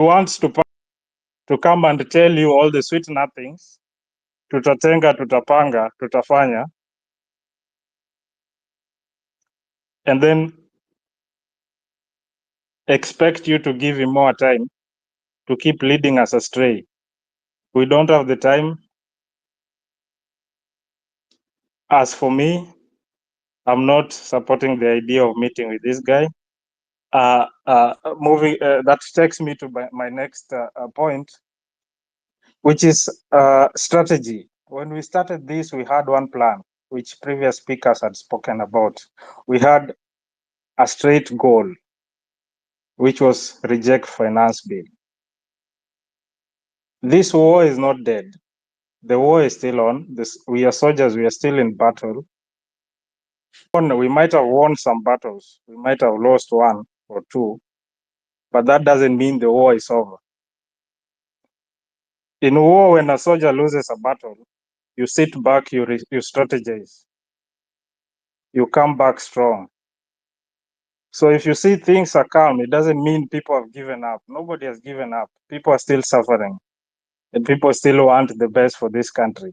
wants to come and tell you all the sweet nothings, tutatenga, tutapanga, tutafanya, and then expect you to give him more time to keep leading us astray. We don't have the time. As for me, I'm not supporting the idea of meeting with this guy. That takes me to my next point, which is strategy. When we started this, we had one plan, which previous speakers had spoken about. We had a straight goal, which was reject finance bill. This war is not dead. The war is still on. We are soldiers. We are still in battle. We might have won some battles. We might have lost one or two, but that doesn't mean the war is over. In war, when a soldier loses a battle, you sit back, you strategize, you come back strong. So if you see things are calm, it doesn't mean people have given up. Nobody has given up. People are still suffering, and people still want the best for this country.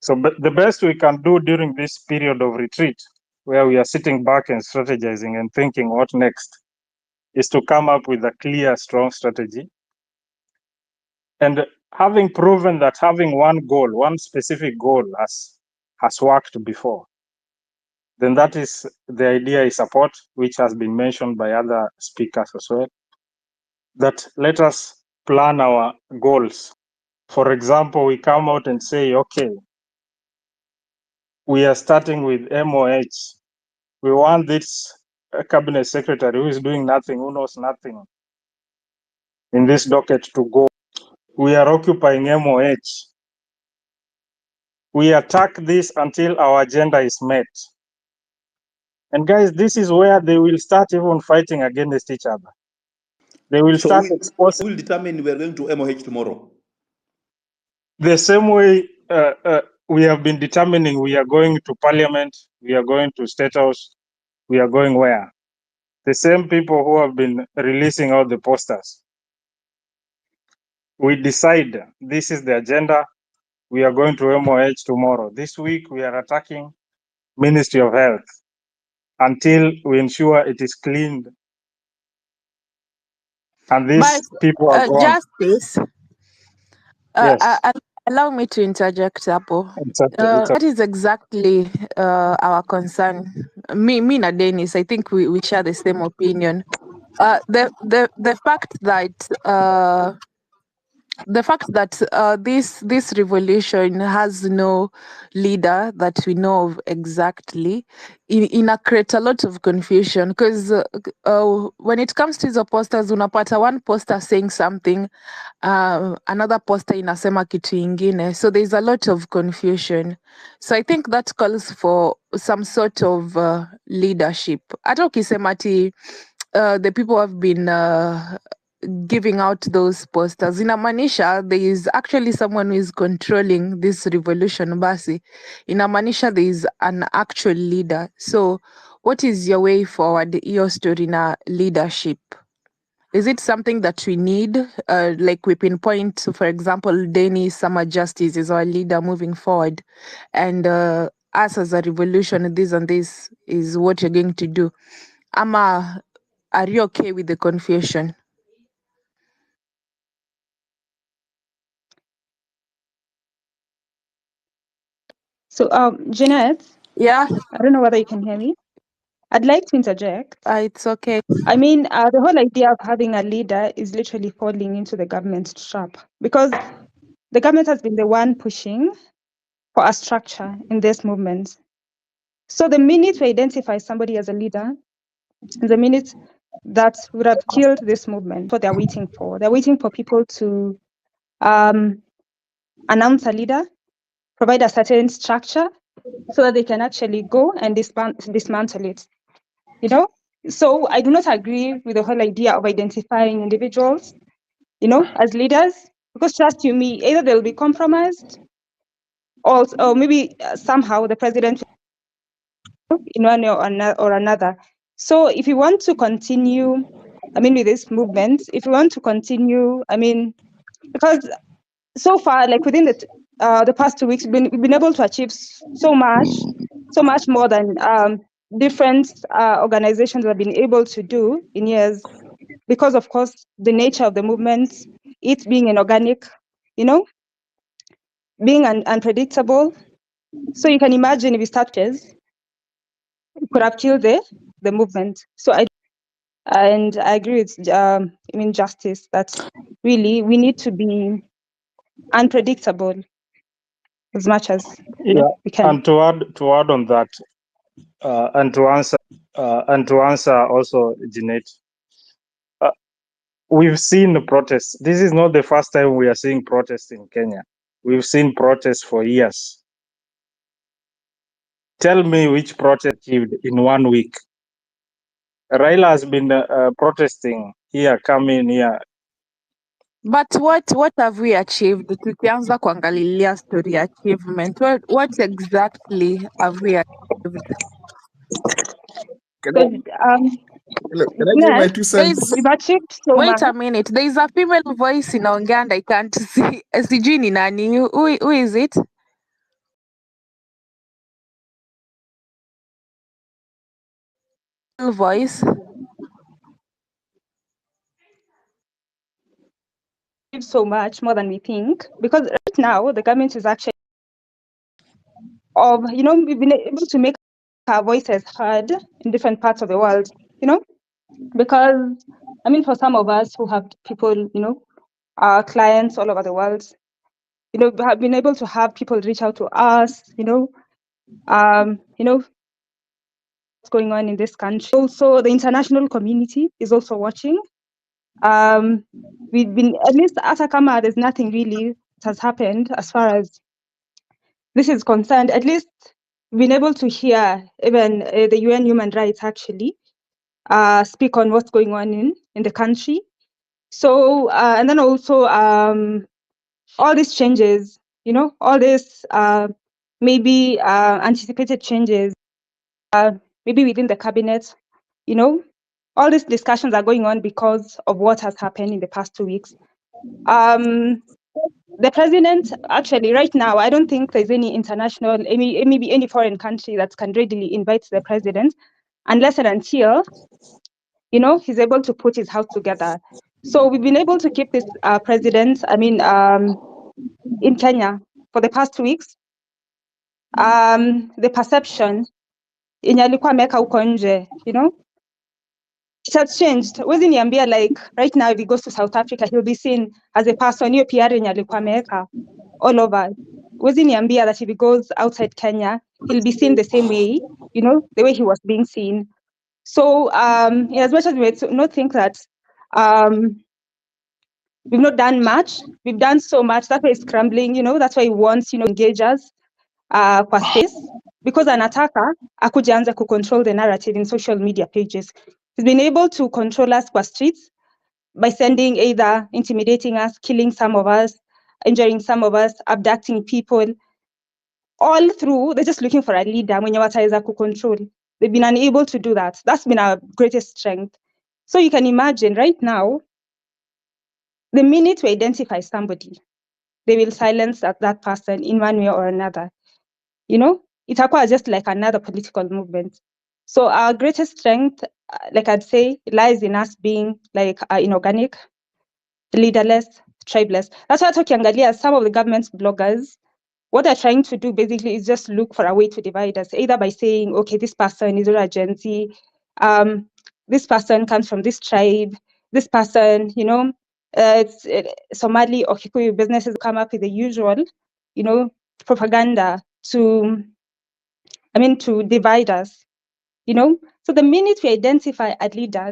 So the best we can do during this period of retreat, where we are sitting back and strategizing and thinking what next, is to come up with a clear, strong strategy. And having proven that having one goal, one specific goal has worked before, then that is the idea I support, which has been mentioned by other speakers as well, that let us plan our goals. For example, we come out and say, okay, we are starting with MOH. We want this cabinet secretary who is doing nothing, who knows nothing in this docket to go. We are occupying MOH. We attack this until our agenda is met. And guys, this is where they will start even fighting against each other. They will start exposing. Who will determine we are going to MOH tomorrow? The same way we have been determining we are going to parliament, we are going to state house, we are going where? The same people who have been releasing out the posters. We decide this is the agenda. We are going to MOH tomorrow. This week we are attacking Ministry of Health until we ensure it is cleaned. And these people are gone. Justice. Yes. Allow me to interject, Apo. That is exactly our concern. Me and Dennis, I think we share the same opinion. The fact that this revolution has no leader that we know of exactly, create a lot of confusion, because when it comes to the posters, unapata one poster saying something, another poster inasema kitu ingine, so there's a lot of confusion. So I think that calls for some sort of leadership. Hata ukisema ati the people have been giving out those posters, inamaanisha there is actually someone who is controlling this revolution. Basi inamaanisha there is an actual leader. So what is your way forward, your story na leadership? Is it something that we need? Like we pinpoint, for example, Dennis Summer Justice is our leader moving forward, and us as a revolution, this and this is what you're going to do. Ama, are you okay with the confusion? So, Jeanette? Yeah? I don't know whether you can hear me. I'd like to interject. It's okay. I mean, the whole idea of having a leader is literally falling into the government's trap, because the government has been the one pushing for a structure in this movement. So the minute we identify somebody as a leader, the minute that would have killed this movement, what they're waiting for. They're waiting for people to announce a leader, provide a certain structure, so that they can actually go and dismantle it. You know? So I do not agree with the whole idea of identifying individuals, as leaders, because trust you me, either they'll be compromised, or maybe somehow the president in one or another. So if you want to continue with this movement, if we want to continue, because so far, like within the past 2 weeks, we've been able to achieve so much more than different organizations have been able to do in years, because of course the nature of the movement, it being inorganic, being unpredictable. So you can imagine if we start this, it could have killed the movement. So I agree with Justice, that really we need to be unpredictable as much as we can. And to add on that, and to answer also Jeanette, we've seen the protests. This is not the first time we are seeing protests in Kenya. We've seen protests for years. Tell me which protest achieved in 1 week. Raila has been protesting here, coming here. But what have we achieved? Tukianza kuangalilia story achievement, what exactly have we achieved? Can I give my 2 cents? We've achieved so Wait much. a minute, there is a female voice inaongea and I can't see. Sijui ni nani. Who is it? Voice. So much more than we think, because right now the government is actually we've been able to make our voices heard in different parts of the world, because for some of us who have people, our clients all over the world, we have been able to have people reach out to us, what's going on in this country. Also, the international community is also watching. We've been, at least at Kama, there's nothing really that has happened as far as this is concerned. At least been able to hear even the UN human rights actually speak on what's going on in the country. So, and then also all these changes, all this maybe anticipated changes, maybe within the cabinet, all these discussions are going on because of what has happened in the past 2 weeks. The president, actually, right now, I don't think there's any international, maybe any foreign country that can readily invite the president, unless and until, he's able to put his house together. So we've been able to keep this president, in Kenya for the past 2 weeks. The perception yenye alikuwa ameweka huko nje, it has changed. Huwezi niambia, like right now if he goes to South Africa, he'll be seen as a person, hiyo PR yenye alikuwa ameweka all over. Huwezi niambia that if he goes outside Kenya, he'll be seen the same way, the way he was being seen. So as much as we might not think that we've not done much, we've done so much. That's why he's scrambling, that's why he wants, engage us kwa space, because anataka akuja anza control the narrative in social media pages. He's been able to control us kwa streets by sending, either intimidating us, killing some of us, injuring some of us, abducting people. All through, they're just looking for a leader mwenye wataweza control. They've been unable to do that. That's been our greatest strength. So you can imagine right now, the minute we identify somebody, they will silence that person in one way or another. Itakuwa just like another political movement. So our greatest strength, like I'd say, lies in us being like inorganic, leaderless, tribeless. That's why tukiangalia some of the government's bloggers, what they're trying to do basically is just look for a way to divide us, either by saying, okay, this person is a Gen Z, this person comes from this tribe, this person, it's Somali or Kikuyu businesses come up with the usual, propaganda to divide us, So the minute we identify a leader,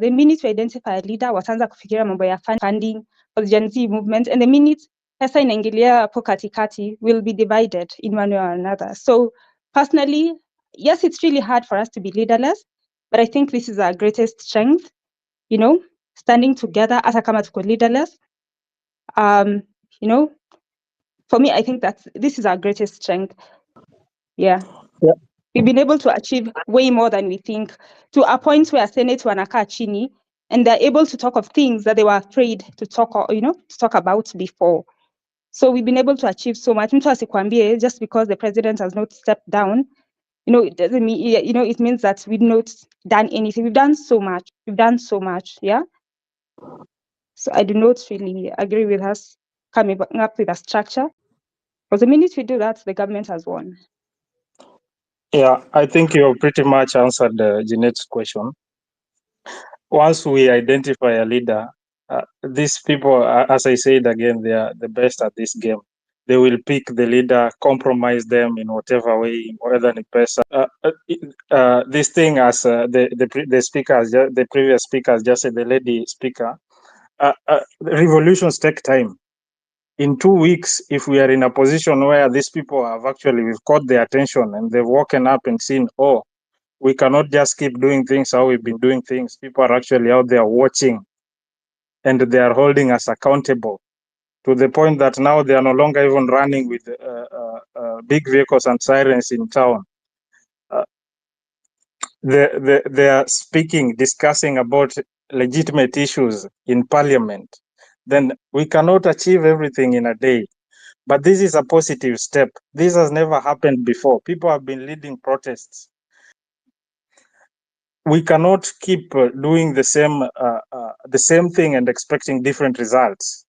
wataanza kufikiria mambo ya funding for the Gen Z movement, and the minute pesa inaingilia hapo katikati, will be divided in one way or another. So personally, yes, it's really hard for us to be leaderless, but I think this is our greatest strength, standing together hata kama tuko leaderless. For me, I think that this is our greatest strength. Yeah. We've been able to achieve way more than we think, to a point where Senate wanakaa chini and they're able to talk of things that they were afraid to talk, or, to talk about before. So we've been able to achieve so much. Mtu asikwambie just because the president has not stepped down, it doesn't mean, it means that we've not done anything. We've done so much. Yeah. So I do not really agree with us coming up with a structure, because the minute we do that, the government has won. Yeah, I think you pretty much answered Jeanette's question. Once we identify a leader, these people, as I said again, they are the best at this game. They will pick the leader, compromise them in whatever way, whether in person. This thing, as the speakers, the previous speakers just said, the lady speaker, revolutions take time. In 2 weeks, if we are in a position where these people have actually, we've caught their attention and they've woken up and seen, oh, we cannot just keep doing things how we've been doing things. People are actually out there watching, and they are holding us accountable to the point that now they are no longer even running with big vehicles and sirens in town. They are speaking, discussing about legitimate issues in parliament. Then we cannot achieve everything in a day. But this is a positive step. This has never happened before. People have been leading protests. We cannot keep doing the same thing and expecting different results.